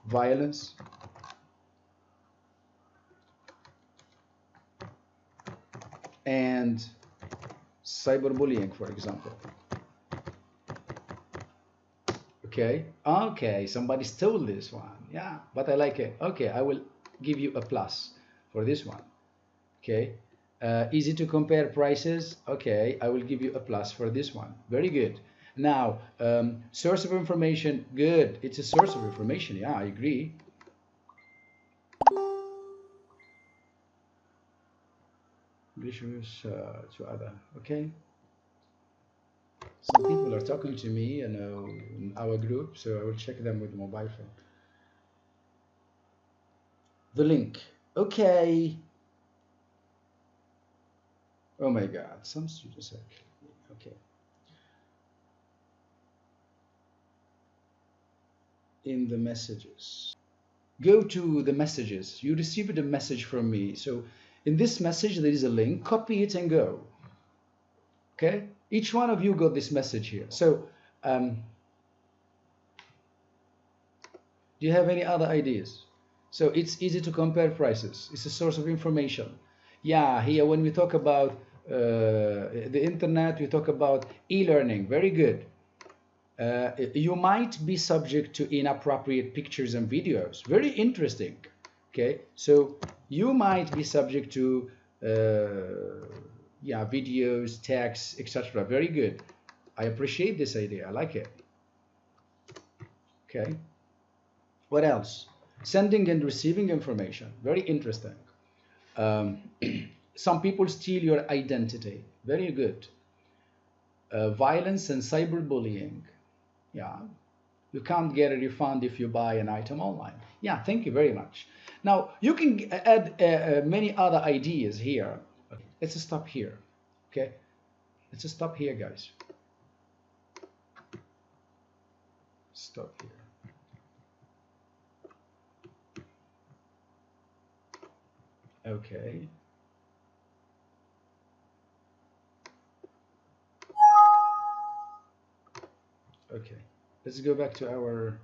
violence, and cyberbullying, for example. Okay, okay, somebody stole this one. Yeah, but I like it. Okay, I will give you a plus for this one. Okay, easy to compare prices. Okay, I will give you a plus for this one. Very good. Now, source of information. Good, it's a source of information. Yeah, I agree. Visuals to other. Okay. Some people are talking to me, in our group, so I will check them with the mobile phone. The link. Okay. Oh my God, some students are okay. In the messages. Go to the messages. You received a message from me. So in this message, there is a link. Copy it and go. Okay? Each one of you got this message here. So do you have any other ideas? So it's easy to compare prices. It's a source of information. Yeah, here when we talk about the internet, we talk about e-learning. Very good. You might be subject to inappropriate pictures and videos. Very interesting. Okay, so you might be subject to yeah, videos, texts, etc. Very good. I appreciate this idea. I like it. Okay. What else? Sending and receiving information. Very interesting. Some people steal your identity. Very good. Violence and cyberbullying. Yeah, you can't get a refund if you buy an item online. Yeah, thank you very much. Now, you can add many other ideas here. Okay, let's stop here. Okay, let's stop here, guys. Stop here. Okay. Okay, let's go back to our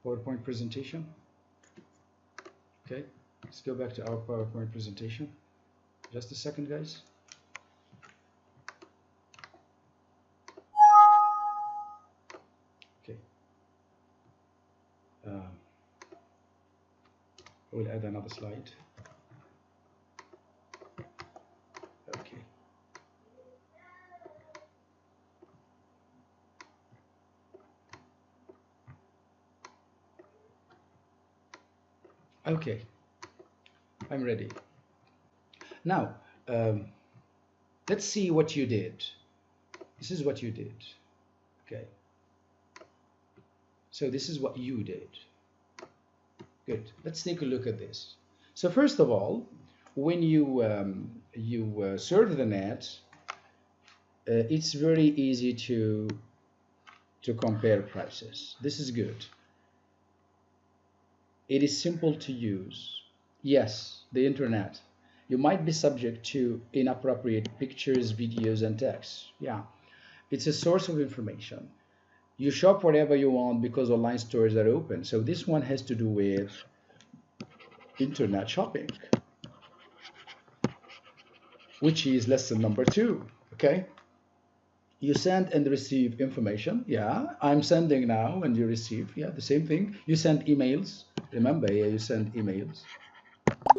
PowerPoint presentation. Okay, let's go back to our PowerPoint presentation. Just a second, guys. Okay. We'll add another slide. Okay. Okay, I'm ready. Now, let's see what you did. This is what you did. Okay. So this is what you did. Good. Let's take a look at this. So first of all, when you surf the net, it's very easy to compare prices. This is good. It is simple to use. Yes, the internet. You might be subject to inappropriate pictures, videos, and texts. Yeah, it's a source of information. You shop whatever you want because online stores are open. So this one has to do with internet shopping, which is lesson number 2. Okay. You send and receive information. Yeah, I'm sending now and you receive. Yeah, the same thing. You send emails. Remember, here you send emails.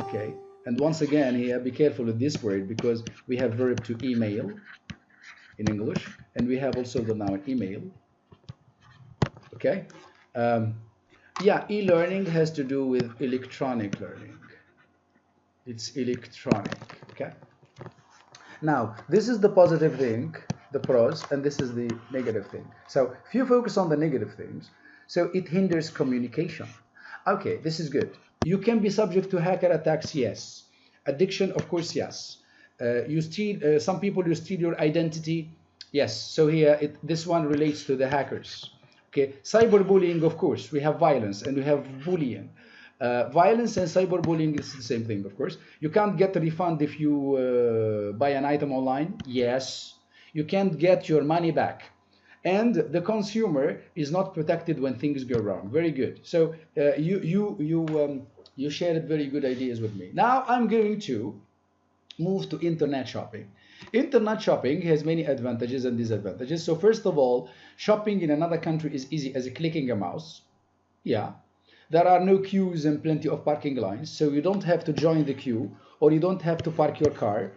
Okay. And once again, here, be careful with this word because we have verb to email in English, and we have also the noun email. Okay. Yeah, e-learning has to do with electronic learning. It's electronic. Okay. Now, this is the positive thing, the pros, and this is the negative thing. So if you focus on the negative things, so it hinders communication. Okay, this is good. You can be subject to hacker attacks, yes. Addiction, of course, yes. You steal, some people, you steal your identity, yes. So here, this one relates to the hackers. Okay, cyberbullying, of course, we have violence and we have bullying. Violence and cyberbullying is the same thing, of course. You can't get a refund if you buy an item online. Yes. You can't get your money back. and the consumer is not protected when things go wrong. Very good. So you shared very good ideas with me. Now I'm going to move to internet shopping. Internet shopping has many advantages and disadvantages. So first of all, shopping in another country is easy as clicking a mouse. Yeah. There are no queues and plenty of parking lines, so you don't have to join the queue or you don't have to park your car.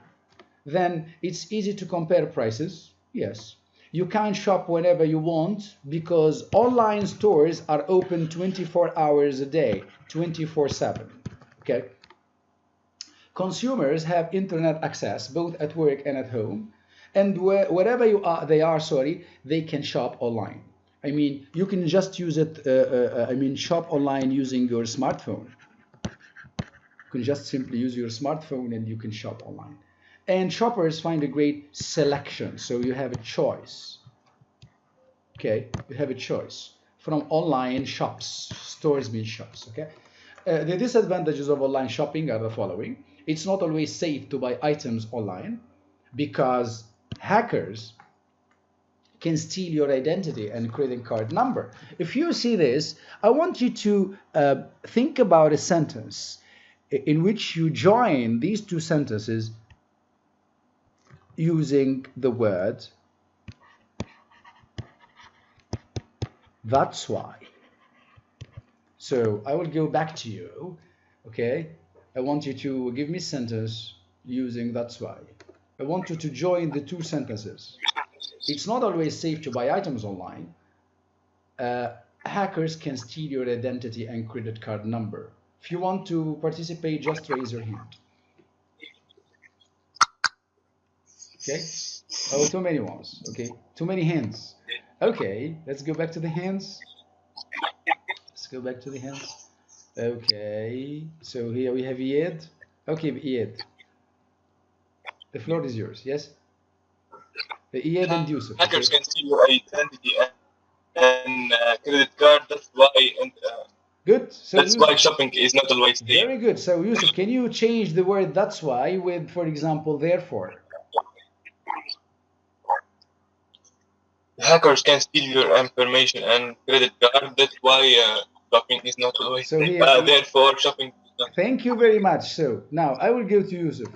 Then it's easy to compare prices. Yes. You can shop whenever you want because online stores are open 24 hours a day, 24/7. Okay. Consumers have internet access both at work and at home, and wherever they can shop online. I mean, you can just use it, shop online using your smartphone. You can just simply use your smartphone and you can shop online. And shoppers find a great selection, so you have a choice. Okay, you have a choice from online shops. Stores mean shops, okay? The disadvantages of online shopping are the following. It's not always safe to buy items online because hackers can steal your identity and credit card number. If you see this, I want you to think about a sentence in which you join these two sentences using the word "that's why." So I will go back to you, okay? I want you to give me a sentence using "that's why." I want you to join the two sentences. It's not always safe to buy items online. Hackers can steal your identity and credit card number. If you want to participate, just raise your hand. Okay? Oh, too many ones. Okay, too many hands. Okay, let's go back to the hands. Let's go back to the hands. Okay, so here we have Iyad. Okay, Iyad. The floor is yours, yes? Iyad and Yusuf. Hackers can steal your identity and credit card. That's why good. So that's Yusuf, why shopping is not always safe. Very good. So Yusuf, can you change the word "that's why" with, for example, "therefore"? Hackers can steal your information and credit card. That's why shopping is not always So safe. here, Therefore, shopping is not. Thank you very much. So now I will go to Yusuf.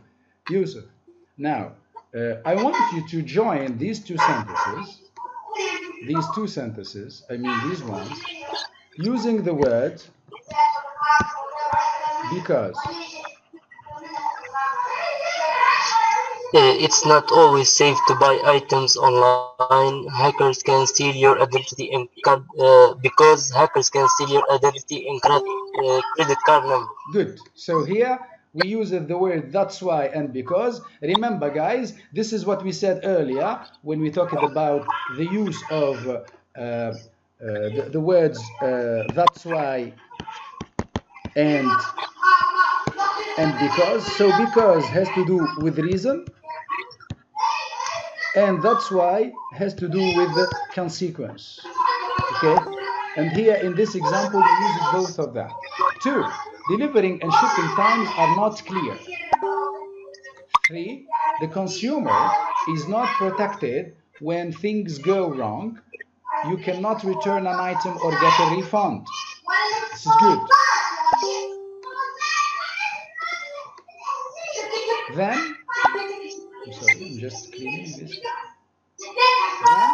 Yusuf, now I want you to join these two sentences. These ones, using the word "because." It's not always safe to buy items online. Hackers can steal your identity and card because hackers can steal your identity and credit card number. Good. So here we use the word "that's why" and "because." Remember, guys, this is what we said earlier when we talked about the use of the words "that's why" and "because." So "because" has to do with reason, and "that's why" has to do with the consequence. Okay, and here in this example we use both of them. 2, delivering and shipping times are not clear. 3, the consumer is not protected when things go wrong. You cannot return an item or get a refund. This is good. Then, I'm sorry, I'm just cleaning this. Then,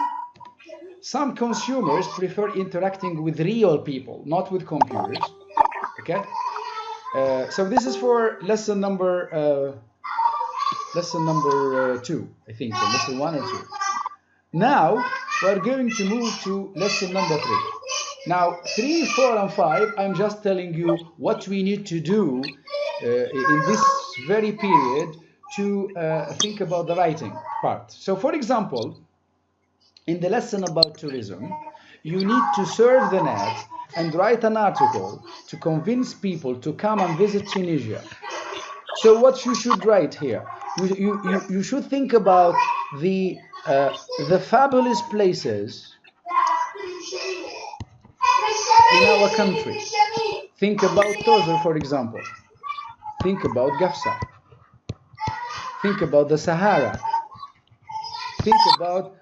some consumers prefer interacting with real people, not with computers. Okay? So this is for lesson number 2, I think, or lesson 1 or 2. Now, we're going to move to lesson number 3. Now, 3, 4, and 5, I'm just telling you what we need to do in this very period to think about the writing part. So, for example, in the lesson about tourism, you need to surf the net and write an article to convince people to come and visit Tunisia. So what you should write here, you should think about the fabulous places in our country. Think about Tozer, for example. Think about Gafsa. Think about the Sahara. Think about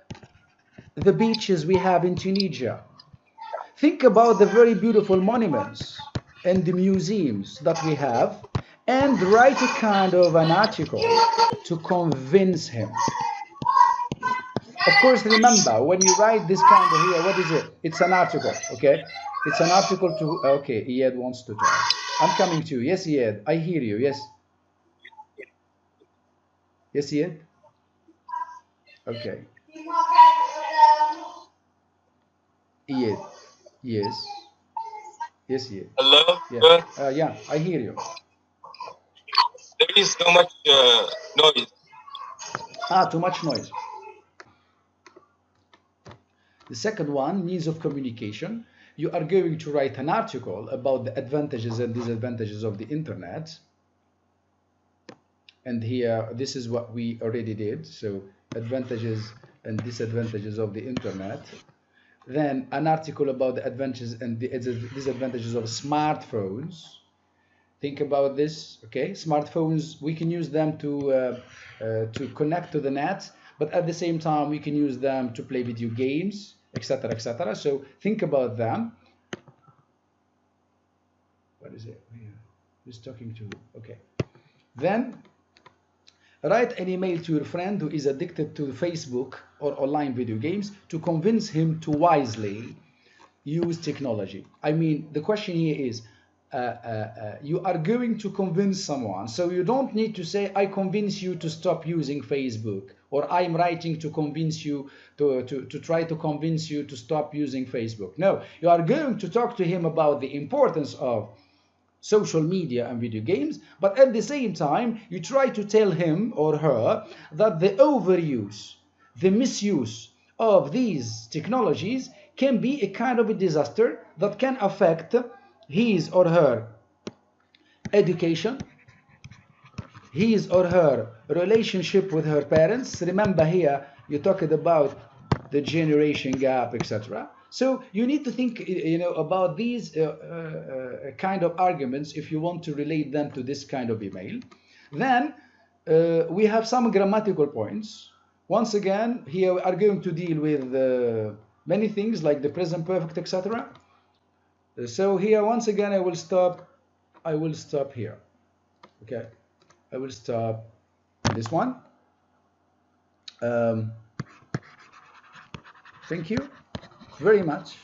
the beaches we have in Tunisia. Think about the very beautiful monuments and the museums that we have, and write a kind of an article to convince him. Of course, remember, when you write this kind of here, what is it? It's an article, okay? It's an article to, okay, Iyad wants to talk. I'm coming to you. Yes, Iyad, I hear you, yes. Yes, Iyad? Okay. Iyad, yes. Yes, Iyad. Hello? Yeah, yeah, I hear you. There is so much noise. Too much noise. The second one, means of communication. You are going to write an article about the advantages and disadvantages of the internet. And here, this is what we already did. So advantages and disadvantages of the internet. Then an article about the advantages and the disadvantages of smartphones. Think about this, okay? Smartphones, we can use them to connect to the net, but at the same time, we can use them to play video games, etc., etc. So think about them. What is it? Who's talking to? Okay. Then write an email to your friend who is addicted to Facebook or online video games to convince him to wisely use technology. I mean, the question here is, you are going to convince someone, so you don't need to say, I convince you to stop using Facebook, or I'm writing to convince you to try to convince you to stop using Facebook. No, you are going to talk to him about the importance of social media and video games, but at the same time, you try to tell him or her that the overuse, the misuse of these technologies can be a kind of a disaster that can affect his or her education, his or her relationship with her parents. Remember here, you talked about the generation gap, etc. So you need to think, about these kind of arguments if you want to relate them to this kind of email. Then we have some grammatical points. Once again, here we are going to deal with many things like the present perfect, etc. So here, once again, I will stop here. Okay, I will stop this one. Thank you very much.